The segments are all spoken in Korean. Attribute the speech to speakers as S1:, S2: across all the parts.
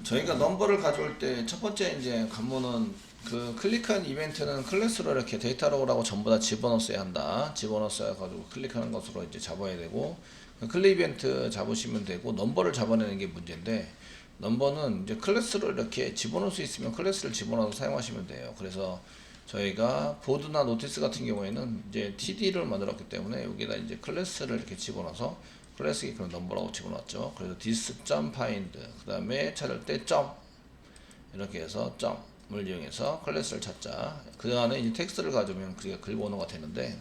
S1: 저희가 넘버를 가져올 때 첫 번째 이제 관문은 그 클릭한 이벤트는 클래스로 이렇게 데이터로우라고 전부 다 집어넣었어야 한다. 집어넣었어야 가지고 클릭하는 것으로 이제 잡아야 되고, 그 클릭 이벤트 잡으시면 되고, 넘버를 잡아내는 게 문제인데, 넘버는 이제 클래스로 이렇게 집어넣을 수 있으면 클래스를 집어넣어서 사용하시면 돼요. 그래서 저희가 보드나 노티스 같은 경우에는 이제 TD를 만들었기 때문에 여기다 이제 클래스를 이렇게 집어넣어서 클래스 이퀄 넘버라고 집어넣었죠. 그래서 this.find 그 다음에 찾을 때 점 이렇게 해서 점을 이용해서 클래스를 찾자. 그 안에 이제 텍스트를 가져오면 그게 글번호가 되는데,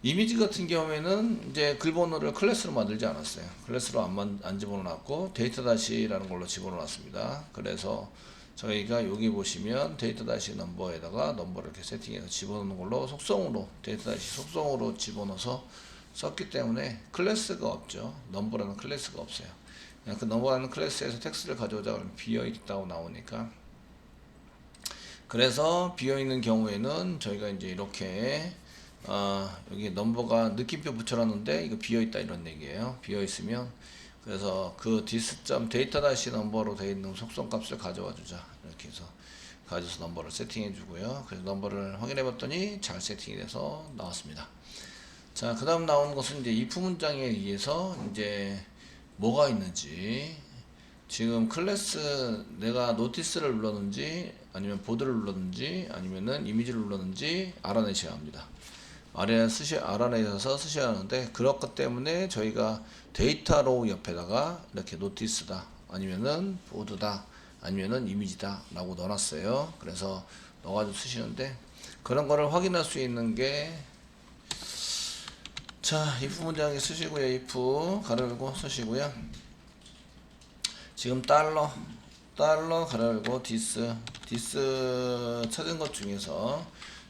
S1: 이미지 같은 경우에는 이제 글번호를 클래스로 만들지 않았어요. 클래스로 안 집어넣었고 데이터 다시라는 걸로 집어넣었습니다. 그래서 저희가 여기 보시면 데이터 다시 넘버에다가 넘버를 이렇게 세팅해서 집어넣는 걸로 속성으로 데이터 다시 속성으로 집어넣어서 썼기 때문에 클래스가 없죠. 넘버라는 클래스가 없어요. 그냥 그 넘버라는 클래스에서 텍스트를 가져오자 그러면 비어있다고 나오니까, 그래서 비어있는 경우에는 저희가 이제 이렇게 여기 넘버가 느낌표 붙여놨는데 이거 비어있다 이런 얘기예요. 비어있으면 그래서 그 this.data 다시 넘버로 되어 있는 속성 값을 가져와 주자 이렇게 해서 가져서 넘버를 세팅해 주고요. 그래서 넘버를 확인해 봤더니 잘 세팅이 돼서 나왔습니다. 자, 그 다음 나오는 것은 이제 if 문장에 의해서 이제 뭐가 있는지, 지금 클래스 내가 노티스를 눌렀는지 아니면 보드를 눌렀는지 아니면은 이미지를 눌렀는지 알아내셔야 합니다. 알아내셔서 쓰셔야 하는데, 그렇기 때문에 저희가 데이터 로우 옆에다가 이렇게 노티스다 아니면은 보드다 아니면은 이미지다 라고 넣어놨어요. 그래서 넣어가지고 쓰시는데, 그런 거를 확인할 수 있는 게, 자, if 문장에 쓰시고요. if 가로 열고 쓰시고요. 지금 달러 가로 열고 this 찾은 것 중에서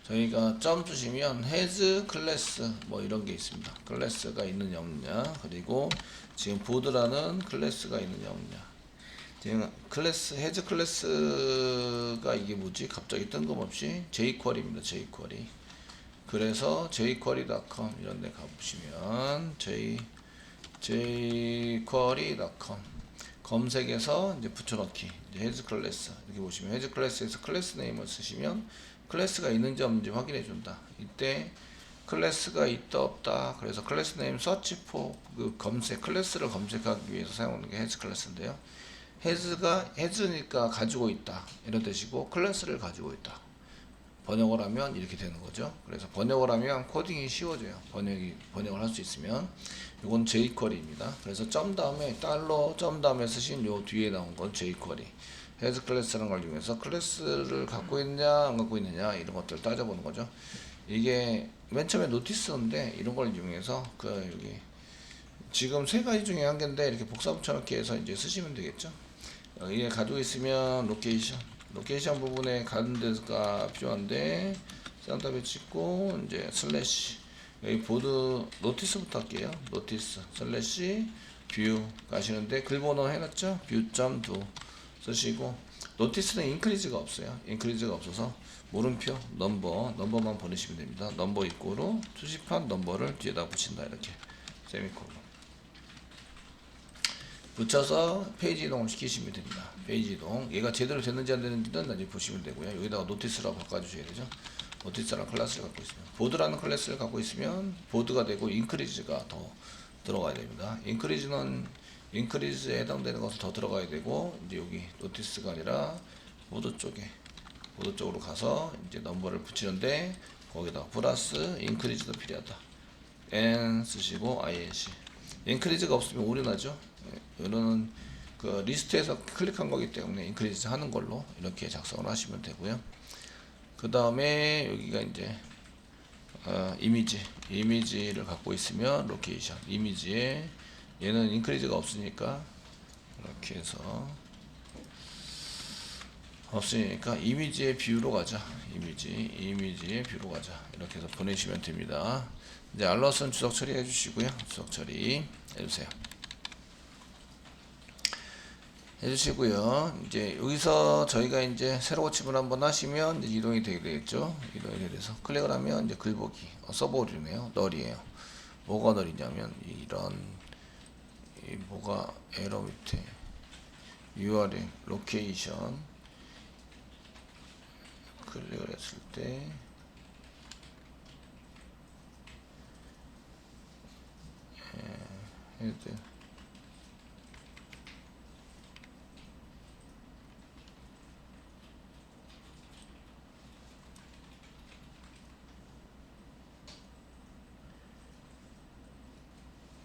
S1: 저희가 점 주시면 has 클래스 뭐 이런 게 있습니다. 클래스가 있느냐 없느냐, 그리고 지금 보드라는 클래스가 있느냐 없느냐. 지금 클래스 has 클래스가 이게 뭐지? 갑자기 뜬금없이 jQuery입니다. jQuery. 그래서 jQuery.com 이런 데 가보시면 jQuery.com 검색해서 이제 붙여넣기, 이제 has 클래스 이렇게 보시면 has 클래스에서 클래스 네임을 쓰시면 클래스가 있는지 없는지 확인해 준다. 이때 클래스가 있다 없다, 그래서 클래스 네임 search for 그 검색, 클래스를 검색하기 위해서 사용하는 게 has 클래스인데요. has니까 가지고 있다 이런 뜻이고, 클래스를 가지고 있다. 번역을 하면 이렇게 되는 거죠. 그래서 번역을 하면 코딩이 쉬워져요. 번역을 할 수 있으면. 이건 jQuery입니다. 그래서 점 다음에 달러 점 다음에 쓰신 요 뒤에 나온 건 jQuery. has 클래스라는 걸 이용해서 클래스를 갖고 있냐 안 갖고 있느냐 이런 것들을 따져보는 거죠. 이게 맨 처음에 노티스인데 이런 걸 이용해서 그 여기 지금 세 가지 중에 한 개인데 이렇게 복사 붙여넣기 해서 이제 쓰시면 되겠죠. 이게 가지고 있으면 로케이션 부분에 가는 데가 필요한데 센터에 찍고 이제 슬래시 여기 보드 노티스부터 할게요. 노티스 슬래시 뷰 가시는데 글번호 해놨죠. 뷰.do 쓰시고, 노티스는 인크리즈가 없어요. 인크리즈가 없어서 물음표 넘버만 보내시면 됩니다. 넘버 입구로 수집한 넘버를 뒤에다 붙인다 이렇게 세미콜론 붙여서 페이지 이동을 시키시면 됩니다. 페이지 이동. 얘가 제대로 됐는지 안 됐는지는 나중에 보시면 되고요. 여기다가 노티스라고 바꿔주셔야 되죠. 노티스라는 클래스를 갖고 있으면, 보드라는 클래스를 갖고 있으면 보드가 되고 인크리즈가 더 들어가야 됩니다. 인크리즈에 해당되는 것을 더 들어가야 되고, 이제 여기 노티스가 아니라 보드 쪽으로 가서 이제 넘버를 붙이는데 거기다가 플러스 인크리즈도 필요하다. n 쓰시고 ing. 인크리즈가 없으면 오류나죠. 이거는 그 리스트에서 클릭한 거기 때문에 인크리즈 하는 걸로 이렇게 작성을 하시면 되고요. 그 다음에 여기가 이제 이미지를 갖고 있으면 로케이션 이미지에 얘는 인크리즈가 없으니까 이렇게 해서 없으니까 이미지의 뷰로 가자. 이미지의 뷰로 가자. 이렇게 해서 보내시면 됩니다. 이제 알럿은 주석 처리해 주시고요. 주석 처리 해주세요. 해주시고요. 이제 여기서 저희가 이제 새로 고침을 한번 하시면 이제 이동이 되게 되겠죠. 이동이 돼서 클릭을 하면 이제 글보기 서브 오류네요. 널이에요. 뭐가 널이냐면 이런 뭐가 에러 밑에 URL 로케이션 클릭을 했을 때 헤드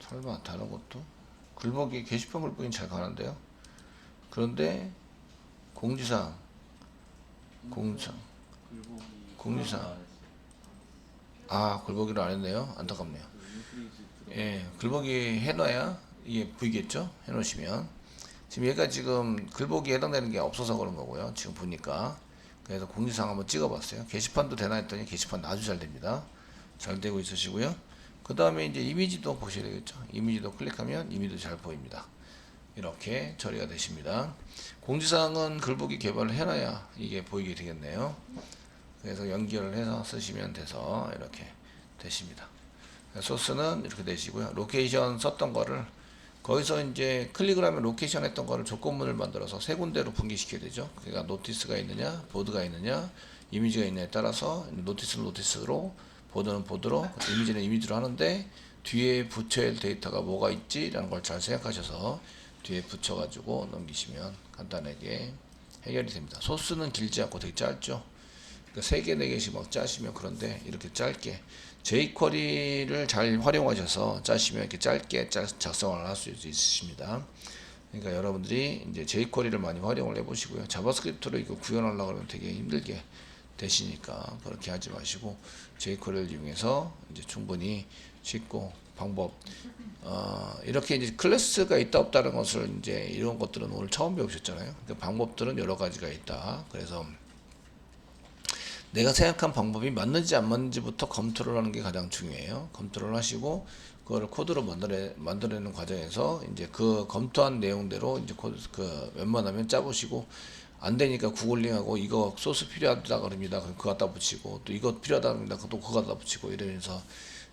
S1: 설마 다른 것도 글보기 게시판 글보기는 잘 가는데요. 그런데 공지사항 공지사항 글보기를 안 했네요. 안타깝네요. 예, 글보기 해놔야 이게 보이겠죠? 해놓으시면 지금 얘가 지금 글보기에 해당되는 게 없어서 그런 거고요. 지금 보니까 그래서 공지사항 한번 찍어봤어요. 게시판도 되나 했더니 게시판 아주 잘 됩니다. 잘 되고 있으시고요. 그 다음에 이제 이미지도 보셔야 되겠죠. 이미지도 클릭하면 이미지도 잘 보입니다. 이렇게 처리가 되십니다. 공지사항은 글보기 개발을 해놔야 이게 보이게 되겠네요. 그래서 연결을 해서 쓰시면 돼서 이렇게 되십니다. 소스는 이렇게 되시고요. 로케이션 썼던 거를 거기서 이제 클릭을 하면 로케이션 했던 거를 조건문을 만들어서 세 군데로 분기시켜야 되죠. 그러니까 노티스가 있느냐, 보드가 있느냐, 이미지가 있느냐에 따라서 노티스는 노티스로, 보드는 보드로, 이미지는 이미지로 하는데 뒤에 붙여야 할 데이터가 뭐가 있지? 라는 걸 잘 생각하셔서 뒤에 붙여가지고 넘기시면 간단하게 해결이 됩니다. 소스는 길지 않고 되게 짧죠. 그러니까 3개, 4개씩 막 짜시면 그런데 이렇게 짧게 jQuery를 잘 활용하셔서 짜시면 이렇게 짧게 작성을 할 수 있으십니다. 그러니까 여러분들이 이제 jQuery를 많이 활용을 해보시고요. 자바스크립트로 이거 구현하려고 하면 되게 힘들게 되시니까 그렇게 하지 마시고 jQuery를 이용해서 이제 충분히 쉽고 방법 이렇게 이제 클래스가 있다 없다는 것을 이제 이런 것들은 오늘 처음 배우셨잖아요. 그 방법들은 여러 가지가 있다. 그래서 내가 생각한 방법이 맞는지 안 맞는지부터 검토를 하는 게 가장 중요해요. 검토를 하시고 그거를 코드로 만들어내는 과정에서 이제 그 검토한 내용대로 이제 코드 웬만하면 짜보시고 안 되니까 구글링하고 이거 소스 필요하다 그럽니다. 그럼 그거 갖다 붙이고 또 이거 필요하다 그럽니다. 또 그거 갖다 붙이고 이러면서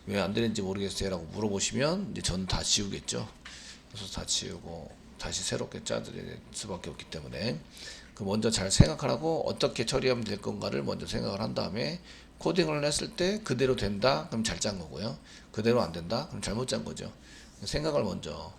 S1: 왜 안 되는지 모르겠어요라고 물어보시면 이제 저는 다 지우겠죠. 그래서 다 지우고 다시 새롭게 짜드릴 수밖에 없기 때문에 그 먼저 잘 생각을 하고 어떻게 처리하면 될 건가를 먼저 생각을 한 다음에 코딩을 했을 때 그대로 된다 그럼 잘 짠 거고요. 그대로 안 된다 그럼 잘못 짠 거죠. 생각을 먼저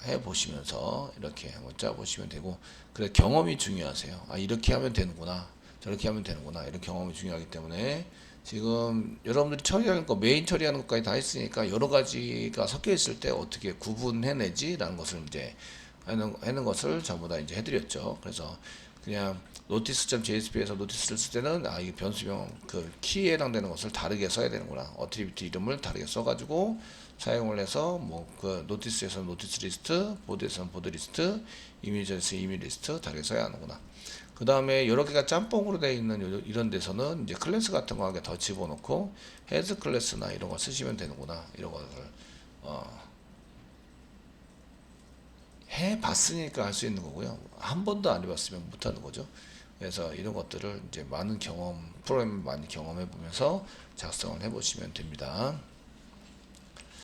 S1: 해 보시면서 이렇게 한번 짜 보시면 되고 그래 경험이 중요하세요. 이렇게 하면 되는구나 저렇게 하면 되는구나 이런 경험이 중요하기 때문에 지금 여러분들이 처리하는 거 메인 처리하는 것까지 다 했으니까 여러 가지가 섞여 있을 때 어떻게 구분해내지 라는 것을 이제 하는 것을 전부 다 이제 해드렸죠. 그래서 그냥 notice.jsp에서 노티스를 쓸 때는 이게 변수명 그 키에 해당되는 것을 다르게 써야 되는구나. 어트리뷰트 이름을 다르게 써가지고 사용을 해서 뭐 그 노티스에서는 노티스 리스트, 보드에서는 보드 리스트, 이미지에서 이미지 리스트 다르게 써야 하는구나. 그 다음에 여러 개가 짬뽕으로 되어 있는 이런 데서는 이제 클래스 같은 거 하게 더 집어넣고 헤드 클래스나 이런 거 쓰시면 되는구나. 이런 것을 해봤으니까 할 수 있는 거고요. 한 번도 안 해봤으면 못하는 거죠. 그래서 이런 것들을 이제 많은 프로그램을 많이 경험해 보면서 작성을 해보시면 됩니다.